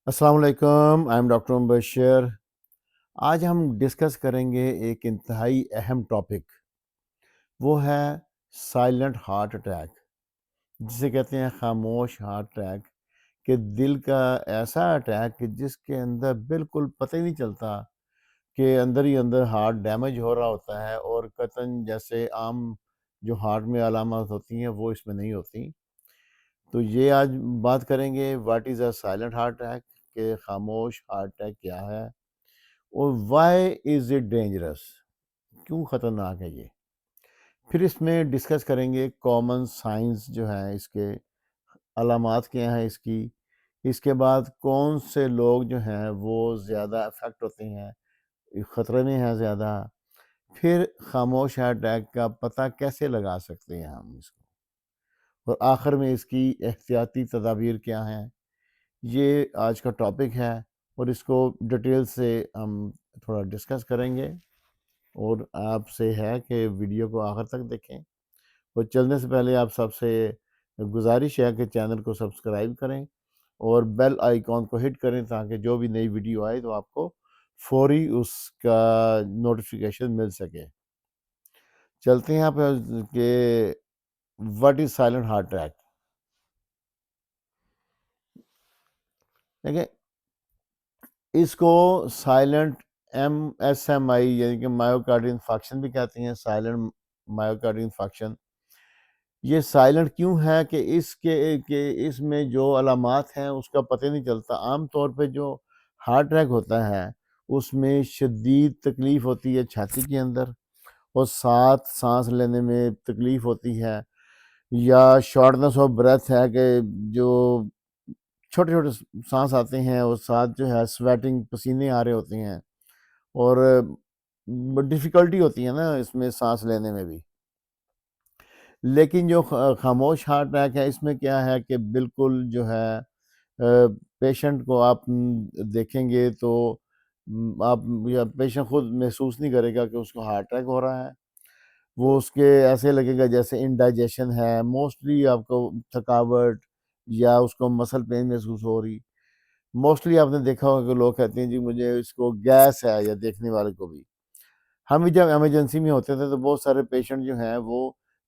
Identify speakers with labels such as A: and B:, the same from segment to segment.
A: السلام علیکم، I am doctor مبشر۔ آج ہم ڈسکس کریں گے ایک انتہائی اہم ٹاپک، وہ ہے سائلنٹ ہارٹ اٹیک، جسے کہتے ہیں خاموش ہارٹ اٹیک، کہ دل کا ایسا اٹیک کہ جس کے اندر بالکل پتہ ہی نہیں چلتا کہ اندر ہی اندر ہارٹ ڈیمیج ہو رہا ہوتا ہے، اور قطعاً جیسے عام جو ہارٹ میں علامات ہوتی ہیں وہ اس میں نہیں ہوتی۔ تو یہ آج بات کریں گے what is a silent heart attack, کہ خاموش ہارٹ اٹیک کیا ہے، اور وائی از اٹ ڈینجرس، کیوں خطرناک ہے یہ۔ پھر اس میں ڈسکس کریں گے کامن سائنس جو ہیں اس کے، علامات کیا ہیں اس کی، اس کے بعد کون سے لوگ جو ہیں وہ زیادہ افیکٹ ہوتے ہیں، خطرے میں ہیں زیادہ، پھر خاموش ہارٹ اٹیک کا پتہ کیسے لگا سکتے ہیں ہم اس کو، اور آخر میں اس کی احتیاطی تدابیر کیا ہیں۔ یہ آج کا ٹاپک ہے، اور اس کو ڈیٹیل سے ہم تھوڑا ڈسکس کریں گے، اور آپ سے ہے کہ ویڈیو کو آخر تک دیکھیں، اور چلنے سے پہلے آپ سب سے گزارش ہے کہ چینل کو سبسکرائب کریں اور بیل آئیکن کو ہٹ کریں، تاکہ جو بھی نئی ویڈیو آئے تو آپ کو فوری اس کا نوٹیفیکیشن مل سکے۔ چلتے ہیں آپ کہ what is silent heart attack. دیکھیں، اس کو سائلنٹ MSMI یعنی کہ مایوکارڈین انفارکشن بھی کہتے ہیں، سائلنٹ مایوکارڈین انفارکشن۔ یہ سائلنٹ کیوں ہے کہ اس میں جو علامات ہیں اس کا پتہ نہیں چلتا۔ عام طور پہ جو ہارٹ اٹیک ہوتا ہے اس میں شدید تکلیف ہوتی ہے چھاتی کے اندر، اور ساتھ سانس لینے میں تکلیف ہوتی ہے، یا شارٹنس آف بریتھ ہے کہ جو چھوٹے چھوٹے سانس آتے ہیں، اور ساتھ جو ہے سویٹنگ، پسینے آ رہے ہوتے ہیں، اور ڈیفیکلٹی ہوتی ہے نا اس میں سانس لینے میں بھی۔ لیکن جو خاموش ہارٹ اٹیک ہے، اس میں کیا ہے کہ بالکل جو ہے پیشنٹ کو آپ دیکھیں گے تو آپ یا پیشنٹ خود محسوس نہیں کرے گا کہ اس کو ہارٹ اٹیک ہو رہا ہے۔ وہ اس کے ایسے لگے گا جیسے انڈائجیشن ہے، موسٹلی آپ کو تھکاوٹ یا اس کو مسل پین محسوس ہو رہی۔ موسٹلی آپ نے دیکھا ہوگا کہ لوگ کہتے ہیں جی مجھے اس کو گیس ہے، یا دیکھنے والے کو بھی۔ ہم بھی جب ایمرجنسی میں ہوتے تھے تو بہت سارے پیشنٹ جو ہیں وہ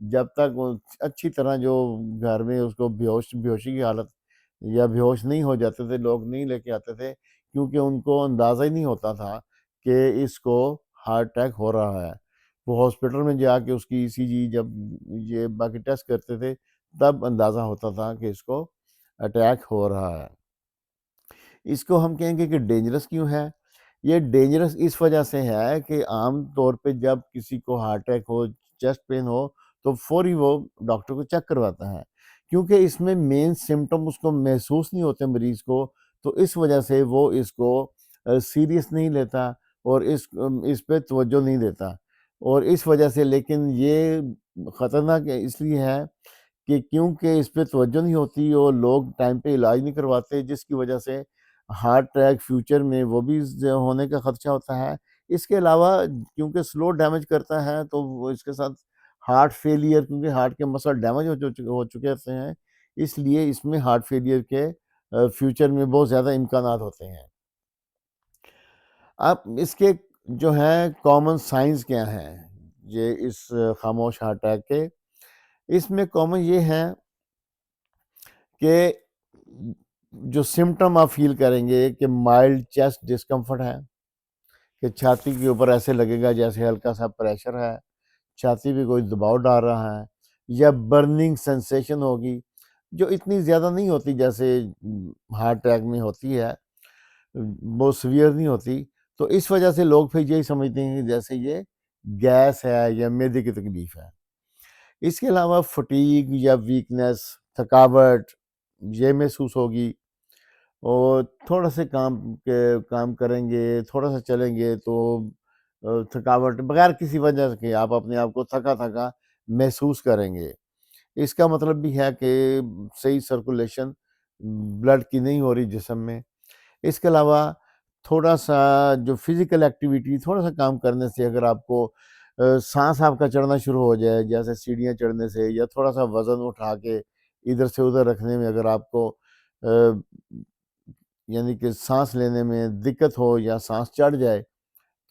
A: جب تک وہ اچھی طرح جو گھر میں اس کو بیہوشی کی حالت یا بیہوش نہیں ہو جاتے تھے، لوگ نہیں لے کے آتے تھے، کیونکہ ان کو اندازہ ہی نہیں ہوتا تھا کہ اس کو ہارٹ اٹیک ہو رہا ہے۔ وہ ہاسپٹل میں جا کے اس کی ECG جب یہ باقی ٹیسٹ کرتے تھے تب اندازہ ہوتا تھا کہ اس کو اٹیک ہو رہا ہے۔ اس کو ہم کہیں گے کہ ڈینجرس کیوں ہے۔ یہ ڈینجرس اس وجہ سے ہے کہ عام طور پہ جب کسی کو ہارٹ اٹیک ہو، چیسٹ پین ہو، تو فوری وہ ڈاکٹر کو چیک کرواتا ہے، کیونکہ اس میں مین سمٹم اس کو محسوس نہیں ہوتے مریض کو، تو اس وجہ سے وہ اس کو سیریس نہیں لیتا، اور اس پہ توجہ نہیں دیتا، اور اس وجہ سے لیکن یہ خطرناک اس لیے ہے کہ کیونکہ اس پہ توجہ نہیں ہوتی اور لوگ ٹائم پہ علاج نہیں کرواتے، جس کی وجہ سے ہارٹ اٹیک فیوچر میں وہ بھی ہونے کا خدشہ ہوتا ہے۔ اس کے علاوہ کیونکہ سلو ڈیمیج کرتا ہے تو وہ اس کے ساتھ ہارٹ فیلئر، کیونکہ ہارٹ کے مسل ڈیمیج ہو چکے ہوتے ہیں، اس لیے اس میں ہارٹ فیلئر کے فیوچر میں بہت زیادہ امکانات ہوتے ہیں۔ اب اس کے جو ہیں کامن سائنس کیا ہیں یہ اس خاموش ہارٹ اٹیک کے، اس میں کامن یہ ہے کہ جو سمٹم آپ فیل کریں گے کہ مائلڈ چیسٹ ڈسکمفرٹ ہے، کہ چھاتی کے اوپر ایسے لگے گا جیسے ہلکا سا پریشر ہے، چھاتی پہ کوئی دباؤ ڈال رہا ہے، یا برننگ سینسیشن ہوگی جو اتنی زیادہ نہیں ہوتی جیسے ہارٹ اٹیک میں ہوتی ہے، بہت سیویئر نہیں ہوتی، تو اس وجہ سے لوگ پھر یہی سمجھتے ہیں کہ جیسے یہ گیس ہے یا معدے کی تکلیف ہے۔ اس کے علاوہ فٹیگ یا ویکنس، تھکاوٹ یہ محسوس ہوگی، اور تھوڑا سے کام کریں گے، تھوڑا سا چلیں گے تو تھکاوٹ بغیر کسی وجہ کے آپ اپنے آپ کو تھکا تھکا محسوس کریں گے۔ اس کا مطلب بھی ہے کہ صحیح سرکولیشن بلڈ کی نہیں ہو رہی جسم میں۔ اس کے علاوہ تھوڑا سا جو فزیکل ایکٹیویٹی، تھوڑا سا کام کرنے سے اگر آپ کو سانس آپ کا چڑھنا شروع ہو جائے، جیسے سیڑھیاں چڑھنے سے، یا تھوڑا سا وزن اٹھا کے ادھر سے ادھر رکھنے میں اگر آپ کو یعنی کہ سانس لینے میں دقت ہو یا سانس چڑھ جائے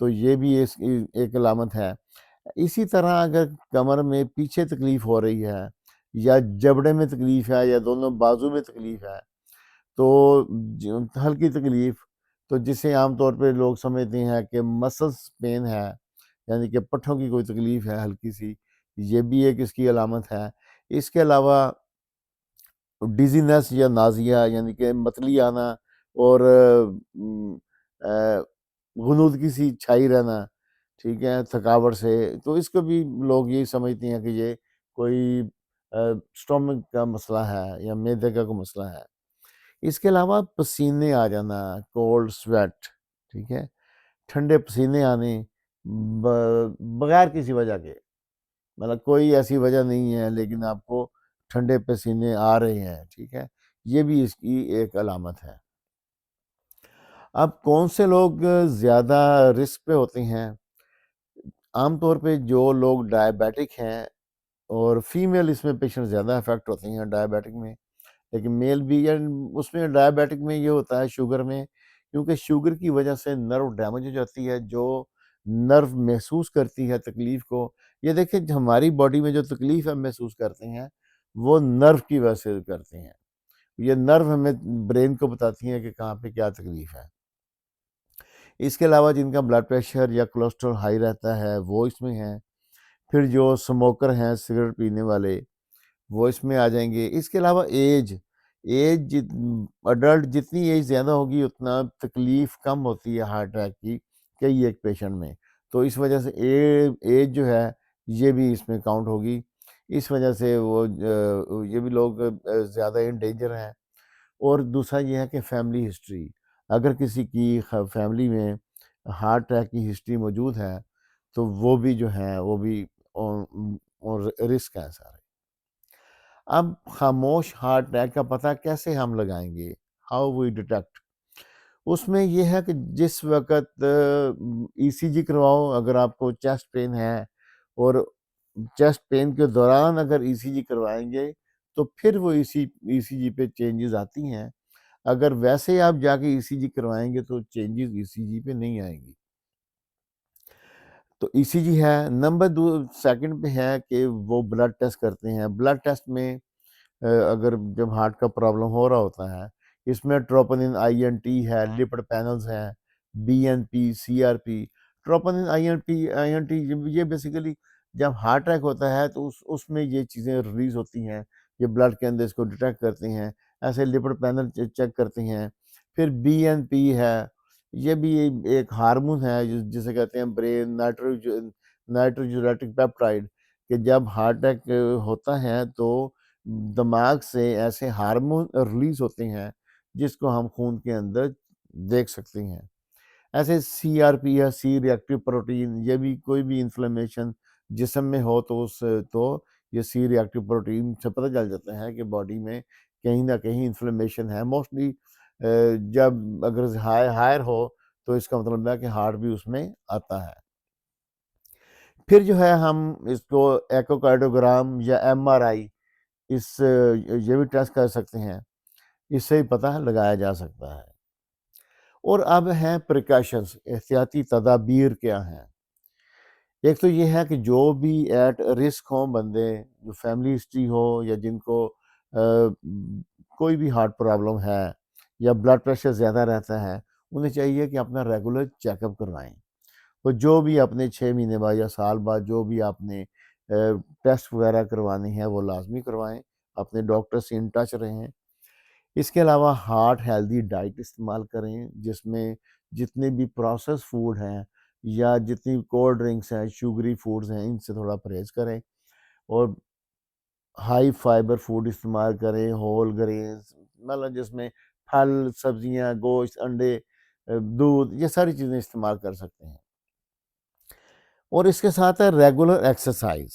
A: تو یہ بھی اس کی ایک علامت ہے۔ اسی طرح اگر کمر میں پیچھے تکلیف ہو رہی ہے یا جبڑے میں تکلیف ہے یا دونوں بازو میں تکلیف ہے تو ہلکی تکلیف، تو جسے عام طور پہ لوگ سمجھتے ہیں کہ مسلس پین ہے، یعنی کہ پٹھوں کی کوئی تکلیف ہے ہلکی سی، یہ بھی ایک اس کی علامت ہے۔ اس کے علاوہ ڈیزینس یا نازیہ یعنی کہ متلی آنا اور غنودگی سی چھائی رہنا، ٹھیک ہے، تھکاوٹ سے، تو اس کو بھی لوگ یہی سمجھتے ہیں کہ یہ کوئی سٹومک کا مسئلہ ہے یا معدے کا کوئی مسئلہ ہے۔ اس کے علاوہ پسینے آ جانا، کولڈ سویٹ، ٹھیک ہے، ٹھنڈے پسینے آنے بغیر کسی وجہ کے، مطلب کوئی ایسی وجہ نہیں ہے لیکن آپ کو ٹھنڈے پسینے آ رہے ہیں، ٹھیک ہے، یہ بھی اس کی ایک علامت ہے۔ اب کون سے لوگ زیادہ رسک پہ ہوتے ہیں؟ عام طور پہ جو لوگ ڈائبیٹک ہیں، اور فیمیل اس میں پیشنٹ زیادہ افیکٹ ہوتے ہیں ڈائبیٹک میں، لیکن میل بھی، یا اس میں ڈائبیٹک میں یہ ہوتا ہے شوگر میں، کیونکہ شوگر کی وجہ سے نرو ڈیمیج ہو جاتی ہے، جو نرو محسوس کرتی ہے تکلیف کو۔ یہ دیکھیں ہماری باڈی میں جو تکلیف ہم محسوس کرتے ہیں وہ نرو کی وجہ سے کرتے ہیں، یہ نرو ہمیں برین کو بتاتی ہیں کہ کہاں پہ کیا تکلیف ہے۔ اس کے علاوہ جن کا بلڈ پریشر یا کولیسٹرول ہائی رہتا ہے وہ اس میں ہیں، پھر جو سموکر ہیں سگریٹ پینے والے وہ اس میں آ جائیں گے۔ اس کے علاوہ ایج اڈلٹ جتنی ایج زیادہ ہوگی اتنا تکلیف کم ہوتی ہے ہارٹ اٹیک کی کئی ایک پیشنٹ میں، تو اس وجہ سے ایج جو ہے یہ بھی اس میں کاؤنٹ ہوگی، اس وجہ سے وہ یہ بھی لوگ زیادہ ان ڈینجر ہیں۔ اور دوسرا یہ ہے کہ فیملی ہسٹری، اگر کسی کی فیملی میں ہارٹ اٹیک کی ہسٹری موجود ہے تو وہ بھی جو ہے وہ بھی رسک ہے سارے۔ اب خاموش ہارٹ اٹیک کا پتہ کیسے ہم لگائیں گے؟ How we detect? اس میں یہ ہے کہ جس وقت ای سی جی کرواؤ، اگر آپ کو چیسٹ پین ہے اور چیسٹ پین کے دوران اگر ای سی جی کروائیں گے تو پھر وہ ای سی جی پہ چینجز آتی ہیں، اگر ویسے آپ جا کے ای سی جی کروائیں گے تو چینجز ای سی جی پہ نہیں آئیں گی۔ تو ای سی جی ہے۔ نمبر سیکنڈ پہ ہے کہ وہ بلڈ ٹیسٹ کرتے ہیں۔ بلڈ ٹیسٹ میں اگر جب ہارٹ کا پرابلم ہو رہا ہوتا ہے، اس میں ٹروپونین آئی این ٹی ہے، لپڈ پینلز ہیں، B N P, C R P. Troponin I N T یہ بیسیکلی جب ہارٹ اٹیک ہوتا ہے تو اس میں یہ چیزیں ریلیز ہوتی ہیں، یہ بلڈ کے اندر اس کو ڈیٹیکٹ کرتے ہیں، ایسے لپڈ پینل چیک کرتے ہیں۔ پھر بی این پی ہے، یہ بھی ایک ہارمون ہے جسے کہتے ہیں برین نائٹروجولیٹک پیپٹائڈ، کہ جب ہارٹ اٹیک ہوتا ہے تو دماغ سے ایسے ہارمون ریلیز ہوتے ہیں جس کو ہم خون کے اندر دیکھ سکتے ہیں۔ ایسے سی آر پی ہے، سی ری ایکٹیو پروٹین، یہ بھی کوئی بھی انفلیمیشن جسم میں ہو تو یہ سی ری ایکٹیو پروٹین سے پتہ چل جاتا ہے کہ باڈی میں کہیں نہ کہیں انفلیمیشن ہے۔ موسٹلی جب اگر ہائر ہو تو اس کا مطلب ہے کہ ہارٹ بھی اس میں آتا ہے۔ پھر جو ہے ہم اس کو ایکو کارڈیوگرام یا ایم آر آئی یہ بھی ٹیسٹ کر سکتے ہیں، اس سے ہی پتہ لگایا جا سکتا ہے۔ اور اب ہیں پریکاشنز، احتیاطی تدابیر کیا ہیں؟ ایک تو یہ ہے کہ جو بھی ایٹ رسک ہوں بندے، جو فیملی ہسٹری ہو یا جن کو کوئی بھی ہارٹ پرابلم ہے یا بلڈ پریشر زیادہ رہتا ہے، انہیں چاہیے کہ اپنا ریگولر چیک اپ کروائیں۔ تو جو بھی اپنے 6 مہینے بعد یا سال بعد جو بھی آپ نے ٹیسٹ وغیرہ کروانے ہیں وہ لازمی کروائیں، اپنے ڈاکٹر سے ان ٹچ رہیں۔ اس کے علاوہ ہارٹ ہیلدی ڈائٹ استعمال کریں، جس میں جتنے بھی پروسیس فوڈ ہیں یا جتنی کولڈ ڈرنکس ہیں، شوگری فوڈز ہیں، ان سے تھوڑا پرہیز کریں، اور ہائی فائبر فوڈ استعمال کریں، ہول گرینز، مطلب جس میں پھل، سبزیاں، گوشت، انڈے، دودھ، یہ ساری چیزیں استعمال کر سکتے ہیں۔ اور اس کے ساتھ ہے ریگولر ایکسرسائز،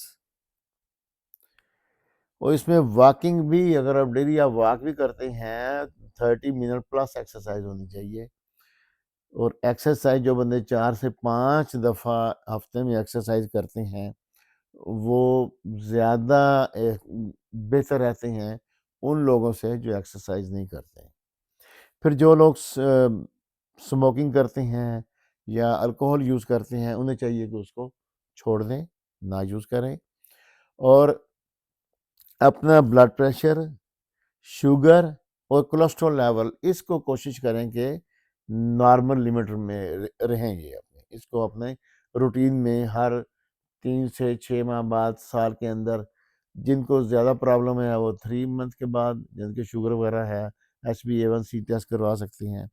A: اور اس میں واکنگ بھی، اگر آپ ڈیلی آپ واک بھی کرتے ہیں 30 منٹ پلس ایکسرسائز ہونی چاہیے۔ اور ایکسرسائز جو بندے 4 سے 5 دفعہ ہفتے میں ایکسرسائز کرتے ہیں وہ زیادہ بہتر رہتے ہیں ان لوگوں سے جو ایکسرسائز نہیں کرتے ہیں۔ پھر جو لوگ سموکنگ کرتے ہیں یا الکوہل یوز کرتے ہیں انہیں چاہیے کہ اس کو چھوڑ دیں، نہ یوز کریں، اور اپنا بلڈ پریشر، شوگر اور کولیسٹرول لیول اس کو کوشش کریں کہ نارمل لمٹ میں رہیں گے اپنے، اس کو اپنے روٹین میں ہر 3 سے 6 ماہ بعد، سال کے اندر، جن کو زیادہ پرابلم ہے وہ 3 منتھ کے بعد، جن کے شوگر وغیرہ ہے HbA1c ٹیسٹ کروا سکتے ہیں،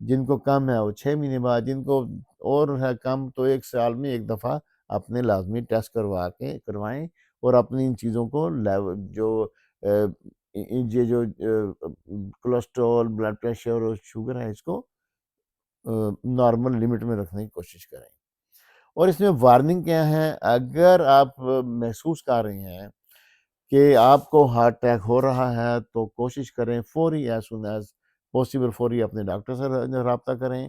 A: جن کو کم ہے وہ 6 مہینے بعد، جن کو اور ہے کم تو 1 سال میں 1 دفعہ اپنے لازمی ٹیسٹ کروائیں، اور اپنی ان چیزوں کو جو یہ جو کولیسٹرول، بلڈ پریشر اور شوگر ہے اس کو نارمل لمٹ میں رکھنے کی کوشش کریں۔ اور اس میں وارننگ کیا ہے، اگر آپ محسوس کر رہے ہیں کہ آپ کو ہارٹ اٹیک ہو رہا ہے تو کوشش کریں فوری ایز سون ایز پاسبل فوری اپنے ڈاکٹر سے رابطہ کریں،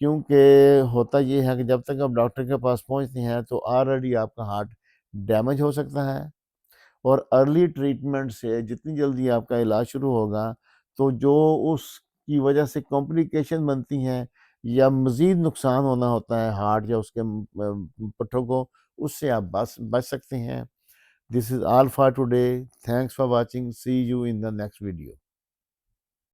A: کیونکہ ہوتا یہ ہے کہ جب تک آپ ڈاکٹر کے پاس پہنچتے ہیں تو آلریڈی آپ کا ہارٹ ڈیمیج ہو سکتا ہے، اور ارلی ٹریٹمنٹ سے جتنی جلدی آپ کا علاج شروع ہوگا تو جو اس کی وجہ سے کمپلیکیشن بنتی ہیں یا مزید نقصان ہونا ہوتا ہے ہارٹ یا اس کے پٹھوں کو، اس سے آپ بچ سکتے ہیں۔ This is all for today. Thanks for watching. See you in the next video.